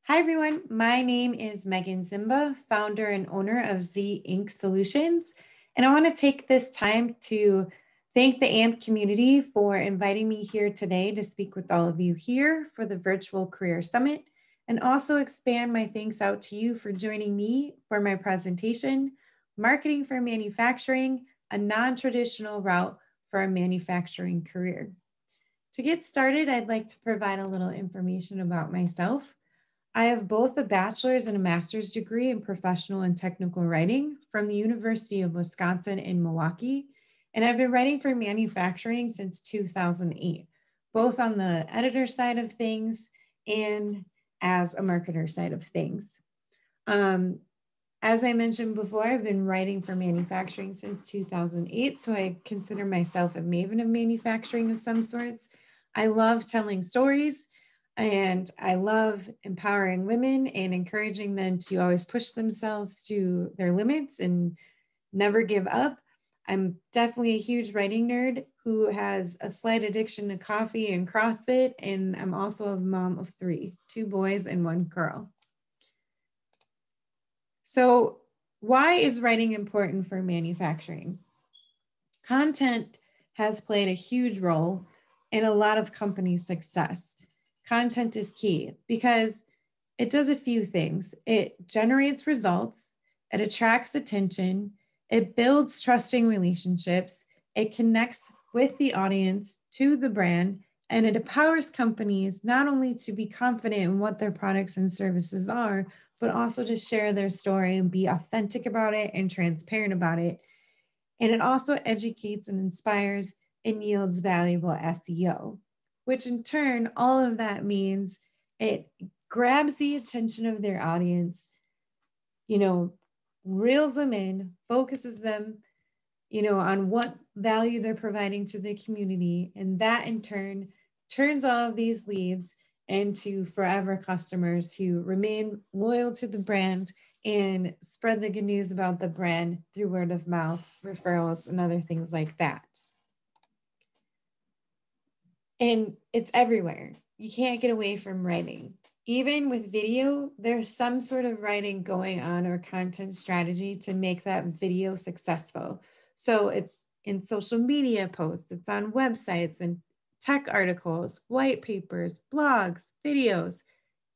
Hi, everyone. My name is Meaghan Ziemba, founder and owner of Z Inc. Solutions. And I want to take this time to thank the AMP community for inviting me here today to speak with all of you here for the Virtual Career Summit, and also expand my thanks out to you for joining me for my presentation, Marketing for Manufacturing, a non-traditional route for a manufacturing career. To get started, I'd like to provide a little information about myself. I have both a bachelor's and a master's degree in professional and technical writing from the University of Wisconsin in Milwaukee, and I've been writing for manufacturing since 2008, both on the editor side of things and as a marketer side of things. As I mentioned before, I've been writing for manufacturing since 2008, so I consider myself a maven of manufacturing of some sorts. I love telling stories, and I love empowering women and encouraging them to always push themselves to their limits and never give up. I'm definitely a huge writing nerd who has a slight addiction to coffee and CrossFit, and I'm also a mom of three, two boys and one girl. So, why is writing important for manufacturing? Content has played a huge role in a lot of companies' success. Content is key because it does a few things. It generates results, it attracts attention, it builds trusting relationships, it connects with the audience to the brand, and it empowers companies not only to be confident in what their products and services are, but also to share their story and be authentic about it and transparent about it. And it also educates and inspires and yields valuable SEO, which in turn, all of that means it grabs the attention of their audience, reels them in, focuses them, on what value they're providing to the community. And that in turn turns all of these leads into forever customers who remain loyal to the brand and spread the good news about the brand through word of mouth, referrals, and other things like that. And it's everywhere. You can't get away from writing. Even with video, there's some sort of writing going on or content strategy to make that video successful. So it's in social media posts, it's on websites and tech articles, white papers, blogs, videos,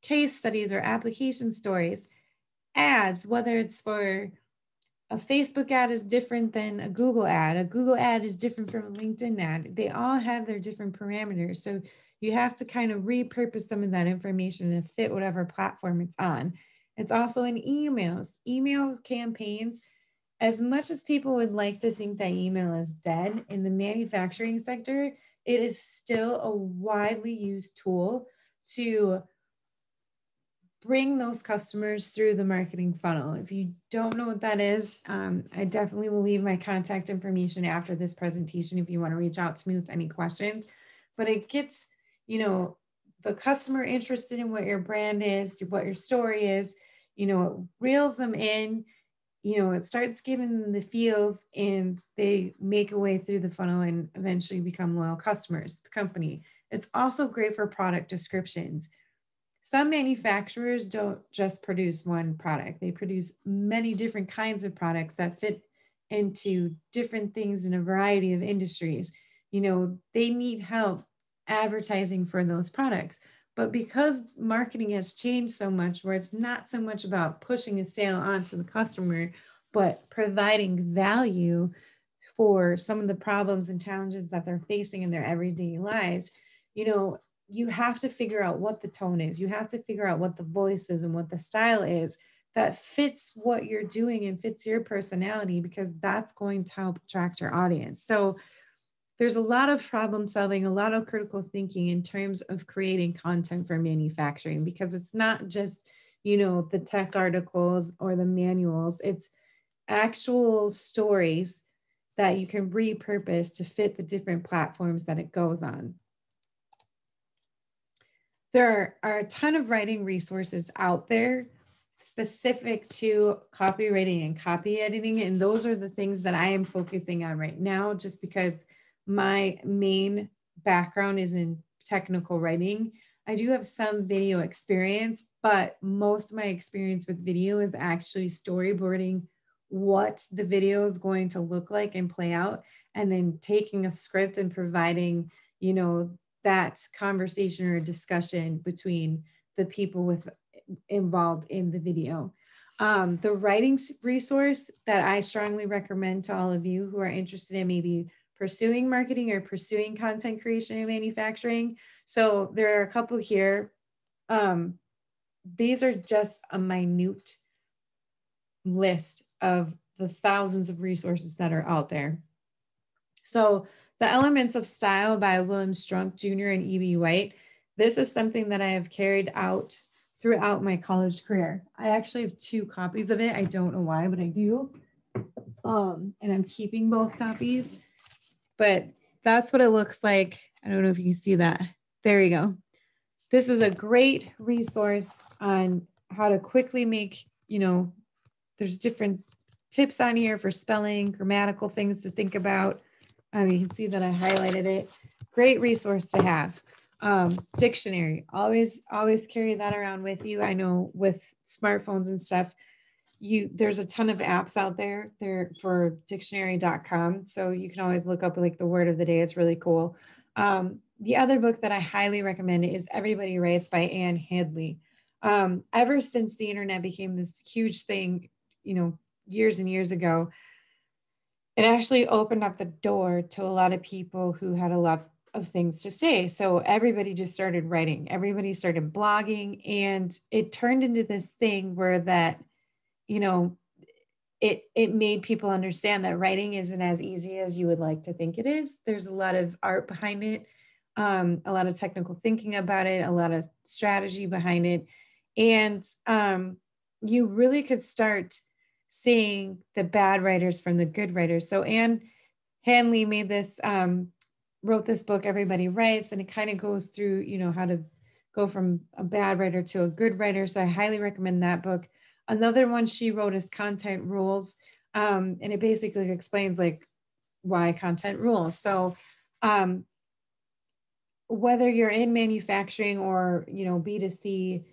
case studies, or application stories, ads, whether it's for a Facebook ad is different than a Google ad. A Google ad is different from a LinkedIn ad. They all have their different parameters. So you have to kind of repurpose some of that information to fit whatever platform it's on. It's also in emails, email campaigns. As much as people would like to think that email is dead, in the manufacturing sector, it is still a widely used tool to bring those customers through the marketing funnel. If you don't know what that is, I definitely will leave my contact information after this presentation if you want to reach out to me with any questions. But it gets, the customer interested in what your brand is, what your story is, it reels them in, it starts giving them the feels, and they make a way through the funnel and eventually become loyal customers to the company. It's also great for product descriptions. Some manufacturers don't just produce one product. They produce many different kinds of products that fit into different things in a variety of industries. They need help advertising for those products. But because marketing has changed so much, where it's not so much about pushing a sale onto the customer, but providing value for some of the problems and challenges that they're facing in their everyday lives, you have to figure out what the tone is. You have to figure out what the voice is and what the style is that fits what you're doing and fits your personality, because that's going to help attract your audience. So there's a lot of problem solving, a lot of critical thinking in terms of creating content for manufacturing, because it's not just, the tech articles or the manuals. It's actual stories that you can repurpose to fit the different platforms that it goes on. There are a ton of writing resources out there specific to copywriting and copy editing, and those are the things that I am focusing on right now, just because my main background is in technical writing. I do have some video experience, but most of my experience with video is actually storyboarding what the video is going to look like and play out, and then taking a script and providing, that conversation or discussion between the people with involved in the video. The writing resource that I strongly recommend to all of you who are interested in maybe pursuing marketing or pursuing content creation and manufacturing. So there are a couple here. These are just a minute list of the thousands of resources that are out there. So the Elements of Style by William Strunk Jr. and E.B. White. This is something that I have carried out throughout my college career. I actually have 2 copies of it. I don't know why, but I do. And I'm keeping both copies. But that's what it looks like. I don't know if you can see that. There you go. This is a great resource on how to quickly make, there's different tips on here for spelling, grammatical things to think about. You can see that I highlighted it. Great resource to have. Dictionary, always carry that around with you. I know with smartphones and stuff, there's a ton of apps out there for dictionary.com. So you can always look up like the word of the day. It's really cool. The other book that I highly recommend is Everybody Writes by Anne Hadley. Ever since the internet became this huge thing, years and years ago, it actually opened up the door to a lot of people who had a lot of things to say. So everybody just started writing, everybody started blogging, and it turned into this thing where that, it made people understand that writing isn't as easy as you would like to think it is. There's a lot of art behind it, a lot of technical thinking about it, a lot of strategy behind it. And you really could start seeing the bad writers from the good writers. So Anne Hanley wrote this book, Everybody Writes, and it kind of goes through, how to go from a bad writer to a good writer. So I highly recommend that book. Another one she wrote is Content Rules. And it basically explains like why content rules. So whether you're in manufacturing or, B2C,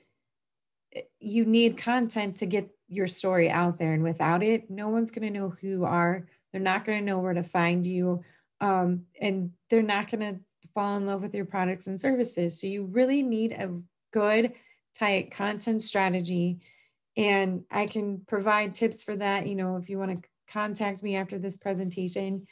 you need content to get your story out there. And without it, no one's going to know who you are. They're not going to know where to find you. And they're not going to fall in love with your products and services. So you really need a good, tight content strategy. And I can provide tips for that. If you want to contact me after this presentation,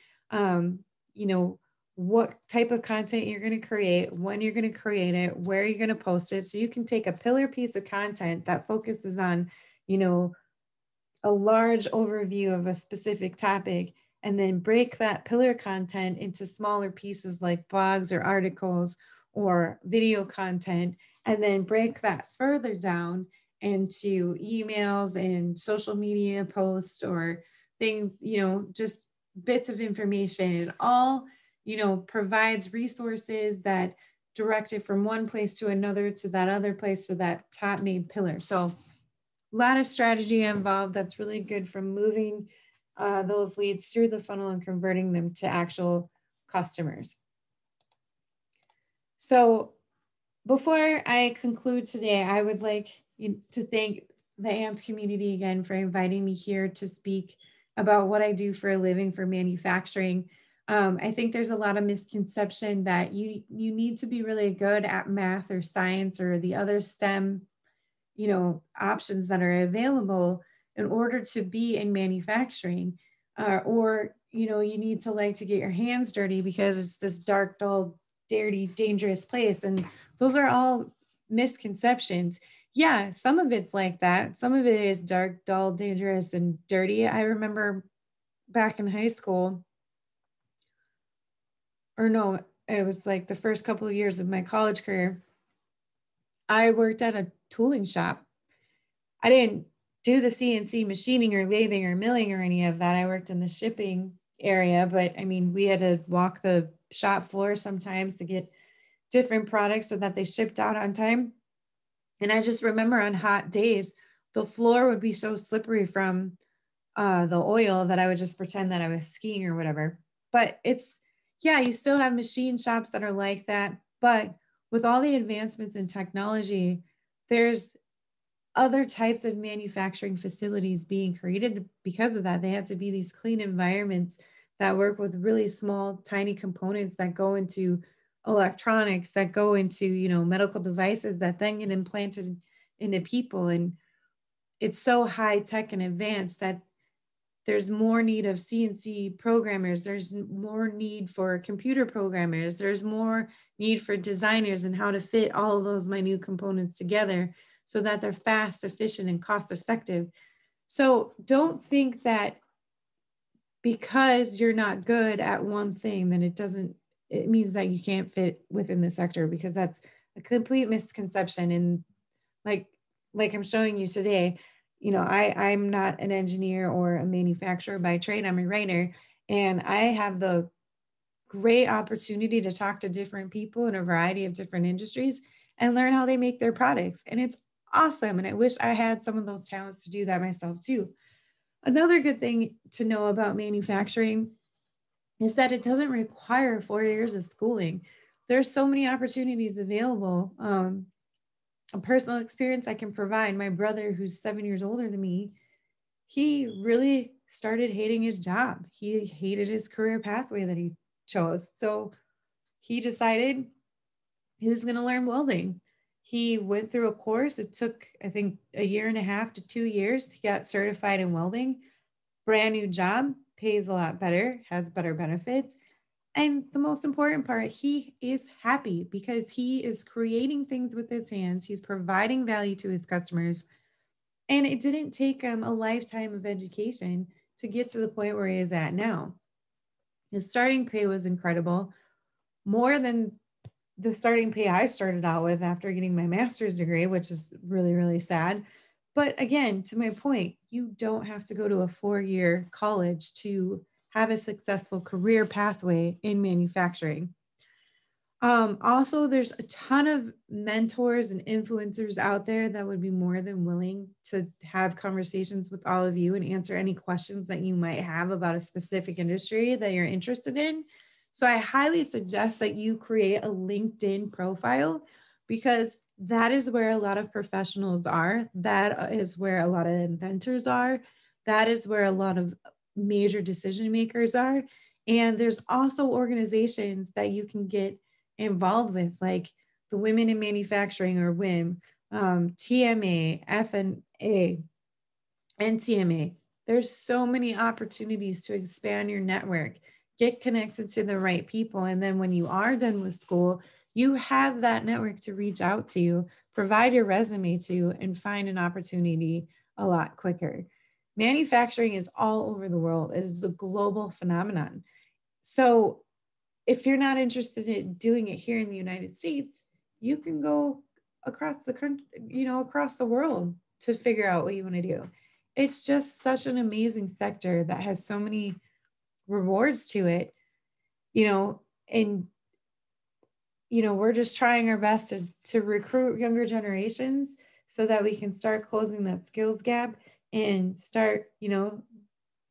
what type of content you're going to create, when you're going to create it, where you're going to post it. So you can take a pillar piece of content that focuses on, a large overview of a specific topic, and then break that pillar content into smaller pieces like blogs or articles or video content, and then break that further down into emails and social media posts or things, just bits of information, and all, provides resources that direct it from one place to another, to that other place, to that top main pillar. So a lot of strategy involved that's really good from moving those leads through the funnel and converting them to actual customers. So before I conclude today, I would like to thank the AMPed community again for inviting me here to speak about what I do for a living for manufacturing. I think there's a lot of misconception that you need to be really good at math or science or the other STEM, options that are available in order to be in manufacturing, or, you need to like to get your hands dirty because it's this dark, dull, dirty, dangerous place. And those are all misconceptions. Yeah, some of it's like that. Some of it is dark, dull, dangerous, and dirty. I remember back in high school, or no, it was like the first couple of years of my college career, I worked at a tooling shop. I didn't do the CNC machining or lathing or milling or any of that. I worked in the shipping area, but I mean, we had to walk the shop floor sometimes to get different products so that they shipped out on time. And I just remember on hot days, the floor would be so slippery from the oil that I would just pretend that I was skiing or whatever. But you still have machine shops that are like that. But with all the advancements in technology, there's other types of manufacturing facilities being created because of that. They have to be these clean environments that work with really small, tiny components that go into electronics, that go into, medical devices that then get implanted into people. And it's so high tech and advanced that there's more need of CNC programmers. There's more need for computer programmers. There's more need for designers and how to fit all of those minute components together so that they're fast, efficient, and cost effective. So don't think that because you're not good at one thing, then it means that you can't fit within the sector, because that's a complete misconception. And like I'm showing you today, I'm not an engineer or a manufacturer by trade. I'm a writer, and I have the great opportunity to talk to different people in a variety of different industries and learn how they make their products. And it's awesome. And I wish I had some of those talents to do that myself too. Another good thing to know about manufacturing is that it doesn't require 4 years of schooling. There's so many opportunities available. A personal experience I can provide: my brother, who's 7 years older than me, he really started hating his job. He hated his career pathway that he chose. So he decided he was going to learn welding. He went through a course. It took, I think, a year and a half to 2 years. He got certified in welding. Brand new job, pays a lot better, has better benefits. And the most important part, he is happy because he is creating things with his hands. He's providing value to his customers. And it didn't take him a lifetime of education to get to the point where he is at now. His starting pay was incredible, more than the starting pay I started out with after getting my master's degree, which is really, really sad. But again, to my point, you don't have to go to a 4-year college to have a successful career pathway in manufacturing. Also, there's a ton of mentors and influencers out there that would be more than willing to have conversations with all of you and answer any questions that you might have about a specific industry that you're interested in. So I highly suggest that you create a LinkedIn profile, because that is where a lot of professionals are. That is where a lot of inventors are. That is where a lot of major decision makers are. And there's also organizations that you can get involved with, like the Women in Manufacturing, or WIM, TMA, FNA, NTMA. There's so many opportunities to expand your network, get connected to the right people. And then when you are done with school, you have that network to reach out to, provide your resume to, and find an opportunity a lot quicker. Manufacturing is all over the world. It is a global phenomenon. So if you're not interested in doing it here in the United States, you can go across the country, across the world, to figure out what you want to do. It's just such an amazing sector that has so many rewards to it, and we're just trying our best to recruit younger generations so that we can start closing that skills gap and start,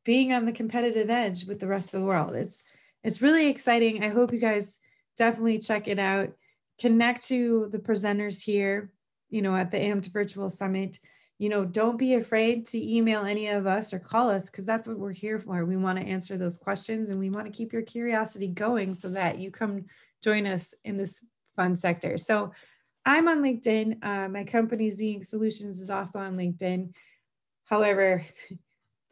being on the competitive edge with the rest of the world. It's really exciting. I hope you guys definitely check it out. Connect to the presenters here, at the AMP Virtual Summit. Don't be afraid to email any of us or call us, because that's what we're here for. We want to answer those questions, and we want to keep your curiosity going so that you come join us in this fun sector. So I'm on LinkedIn. My company, Z Inc. Solutions, is also on LinkedIn. However,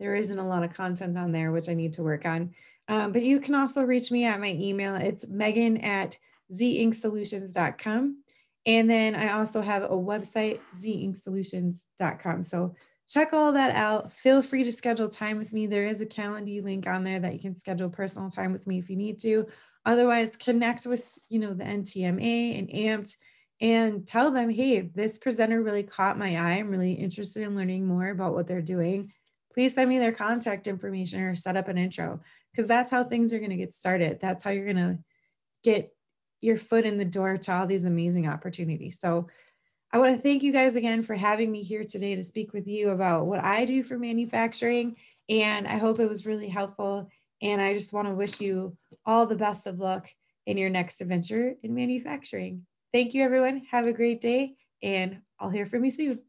there isn't a lot of content on there, which I need to work on. But you can also reach me at my email. It's meaghan@zincSolutions.com. And then I also have a website, zincSolutions.com. So check all that out. Feel free to schedule time with me. There is a Calendly link on there that you can schedule personal time with me if you need to. Otherwise, connect with, the NTMA and AMPT and tell them, hey, this presenter really caught my eye. I'm really interested in learning more about what they're doing. Please send me their contact information or set up an intro, because that's how things are going to get started. That's how you're going to get your foot in the door to all these amazing opportunities. So I want to thank you guys again for having me here today to speak with you about what I do for manufacturing. And I hope it was really helpful. And I just want to wish you all the best of luck in your next adventure in manufacturing. Thank you, everyone. Have a great day, and I'll hear from you soon.